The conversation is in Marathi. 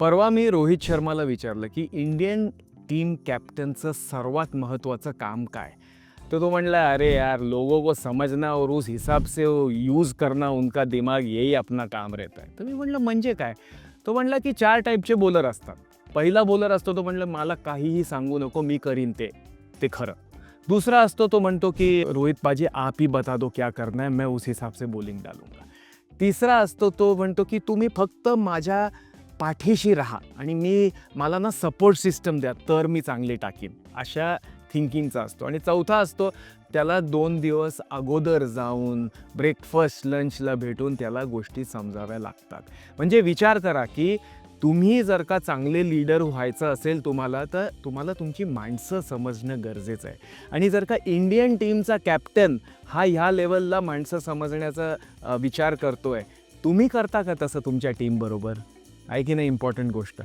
परवा मी रोहित शर्माला विचारलं की इंडियन टीम कॅप्टनचं सर्वात महत्त्वाचं काम काय? तो म्हणला, "अरे यार, लोगों को समझना और उस हिसाब से वो यूज़ करना उनका दिमाग, यही अपना काम रहता है." तर मी म्हटलं, "म्हणजे काय?" तो म्हणला की 4 टाईपचे बॉलर असतात. पहिला बॉलर असतो तो म्हणलं, "मला काहीही सांगू नको, मी करीन ते." ते खरं. दूसरा असतो तो म्हणतो की "रोहित पाजी, आप ही बता दो क्या करना है, मैं उस हिसाब से बॉलिंग डालूंगा." तिसरा असतो तो म्हणतो की "तुम्ही फक्त माझ्या पाठीशी राहा आणि मला ना सपोर्ट सिस्टम द्या, तर मी चांगले टाकीन." अशा थिंकिंगचा असतो. आणि चौथा असतो, त्याला 2 दिवस अगोदर जाऊन ब्रेकफास्ट, लंचला भेटून त्याला गोष्टी समजाव्या लागतात. म्हणजे विचार करा की तुम्ही जर का चांगले लीडर व्हायचं असेल तुम्हाला, तर तुम्हाला तुमची माणसं समजणं गरजेचं आहे. आणि जर का इंडियन टीमचा कॅप्टन हा ह्या लेव्हलला माणसं समजण्याचा विचार करतोय, तुम्ही करता का तसं तुमच्या टीमबरोबर? आहे की नाही इम्पॉर्टंट गोष्ट?